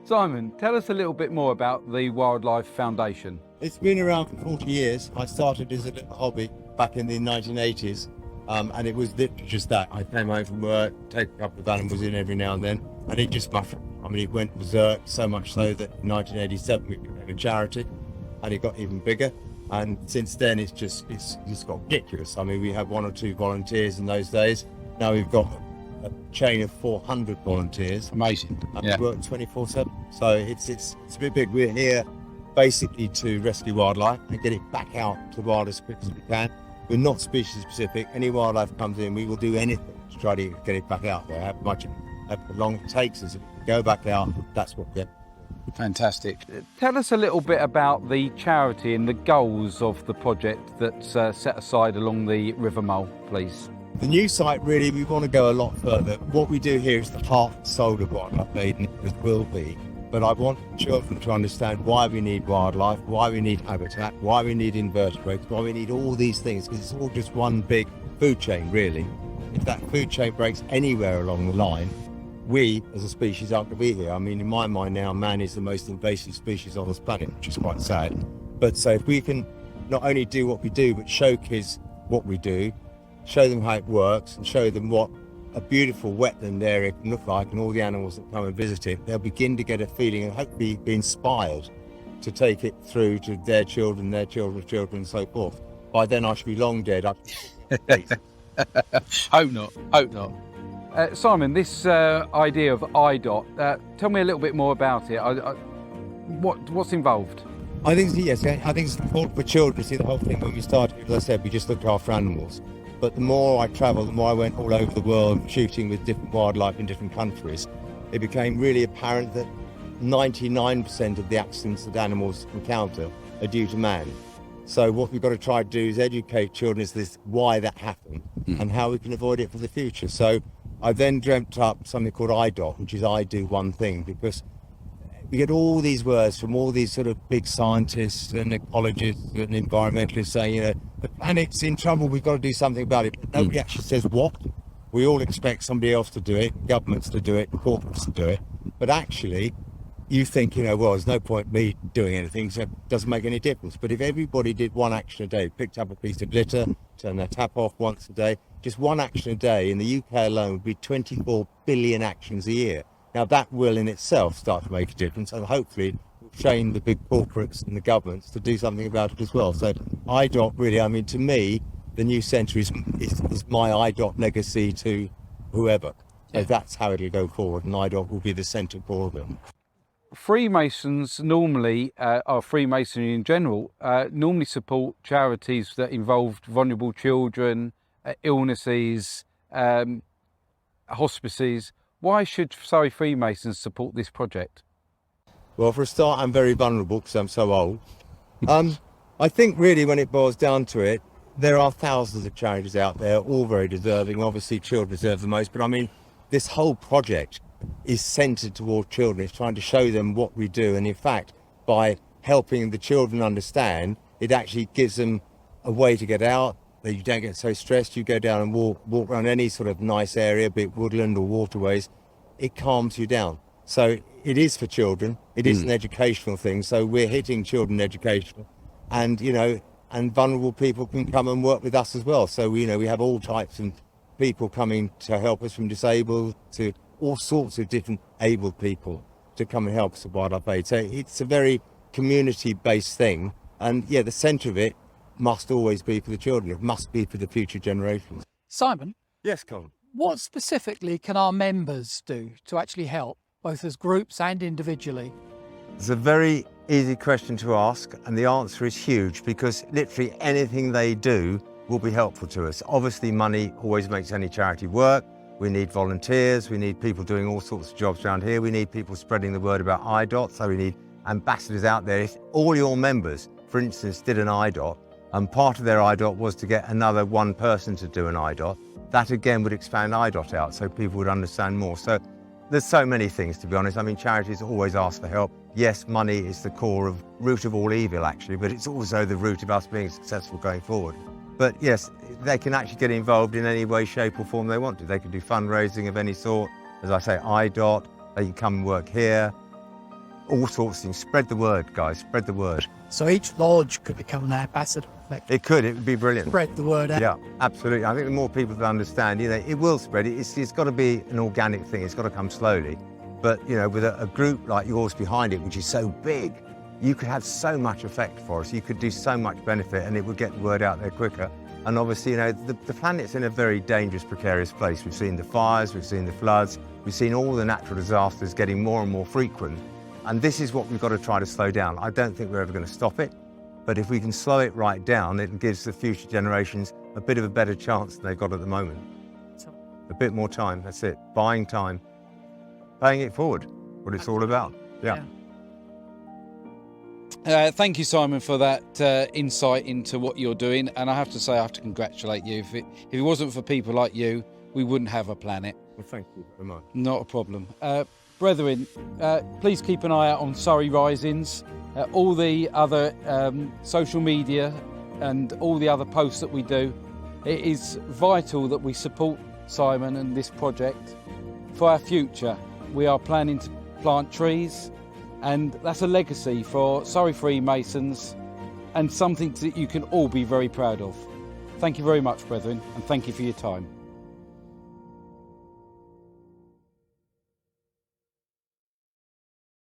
Simon, tell us a little bit more about the Wildlife Foundation. It's been around for 40 years. I started as a little hobby back in the 1980s, and it was literally just that. I came home from work, take a couple of animals in every now and then, and it just mushroomed. I mean, it went berserk, so much so that in 1987 we became a charity, and it got even bigger. And since then, it's got ridiculous. I mean, we had 1 or 2 volunteers in those days. Now we've got a chain of 400 volunteers. Amazing. And we work 24/7. So it's a bit big. We're here basically to rescue wildlife and get it back out to the wild as quick as we can. We're not species specific. Any wildlife comes in, we will do anything to try to get it back out there. How long it takes us to go back out, that's what we get. Fantastic. Tell us a little bit about the charity and the goals of the project that's set aside along the River Mole, please. The new site, really, we want to go a lot further. What we do here is the heart and soul of wildlife aid, and it will be. But I want children to understand why we need wildlife, why we need habitat, why we need invertebrates, why we need all these things, because it's all just one big food chain, really. If that food chain breaks anywhere along the line, we as a species aren't going to be here. I mean, in my mind now, man is the most invasive species on this planet, which is quite sad. But so if we can not only do what we do, but show kids what we do, show them how it works, and show them what a beautiful wetland area can look like and all the animals that come and visit it, they'll begin to get a feeling and hopefully be inspired to take it through to their children, their children's children, and so forth. By then I should be long dead. Hope not. Simon, this idea of IDOT, tell me a little bit more about it. What's involved? I think it's important for children to see the whole thing. When we started, as I said, we just looked after animals. But the more I travelled, the more I went all over the world shooting with different wildlife in different countries, it became really apparent that 99% of the accidents that animals encounter are due to man. So what we've got to try to do is educate children as to this, why that happened and how we can avoid it for the future. So I then dreamt up something called IDOT, which is I do one thing, because we get all these words from all these sort of big scientists and ecologists and environmentalists saying, the planet's in trouble, we've got to do something about it. But nobody actually says what. We all expect somebody else to do it, governments to do it, corporates to do it. But actually, you think, well, there's no point me doing anything, so it doesn't make any difference. But if everybody did one action a day, picked up a piece of litter, turned their tap off once a day, just one action a day in the UK alone would be 24 billion actions a year. Now that will in itself start to make a difference, and hopefully will train the big corporates and the governments to do something about it as well. So IDOT really, I mean, to me, the new centre is my IDOT legacy to whoever. So that's how it'll go forward, and IDOT will be the centre for them. Freemasons normally, or Freemasonry in general, normally support charities that involve vulnerable children, illnesses, hospices. Why should Surrey Freemasons support this project? Well, for a start, I'm very vulnerable because I'm so old. I think really when it boils down to it, there are thousands of charities out there, all very deserving. Obviously, children deserve the most, but I mean, this whole project is centred toward children. It's trying to show them what we do. And in fact, by helping the children understand, it actually gives them a way to get out, that you don't get so stressed. You go down and walk around any sort of nice area, be it woodland or waterways, it calms you down. So it is for children. It is an educational thing. So we're hitting children educational, and and vulnerable people can come and work with us as well. So we have all types of people coming to help us, from disabled to all sorts of different able people to come and help us with wildlife aid. So it's a very community-based thing, and the centre of it must always be for the children. It must be for the future generations. Simon? Yes, Colin? What specifically can our members do to actually help, both as groups and individually? It's a very easy question to ask, and the answer is huge, because literally anything they do will be helpful to us. Obviously, money always makes any charity work. We need volunteers, we need people doing all sorts of jobs around here, we need people spreading the word about IDOT, so we need ambassadors out there. If all your members, for instance, did an IDOT, and part of their IDOT was to get another one person to do an IDOT, that again would expand IDOT out so people would understand more. So there's so many things, to be honest. I mean, charities always ask for help. Yes, money is the root of all evil, actually, but it's also the root of us being successful going forward. But yes, they can actually get involved in any way, shape or form they want to. They can do fundraising of any sort. As I say, IDOT, they can come and work here. all sorts of things. Spread the word, guys, spread the word. So each lodge could become an ambassador. It would be brilliant. Spread the word out. Yeah, absolutely. I think the more people that understand, it will spread. It's got to be an organic thing. It's got to come slowly. But, with a group like yours behind it, which is so big, you could have so much effect for us. You could do so much benefit and it would get the word out there quicker. And obviously, the planet's in a very dangerous, precarious place. We've seen the fires, we've seen the floods, we've seen all the natural disasters getting more and more frequent. And this is what we've got to try to slow down. I don't think we're ever going to stop it. But if we can slow it right down, it gives the future generations a bit of a better chance than they've got at the moment. A bit more time, that's it. Buying time. Paying it forward, what it's all about. Yeah. Thank you, Simon, for that insight into what you're doing. And I have to say, I have to congratulate you. If it wasn't for people like you, we wouldn't have a planet. Well, thank you very much. Not a problem. Brethren, please keep an eye out on Surrey Risings, all the other social media and all the other posts that we do. It is vital that we support Simon and this project for our future. We are planning to plant trees, and that's a legacy for Surrey Freemasons and something that you can all be very proud of. Thank you very much, brethren, and thank you for your time.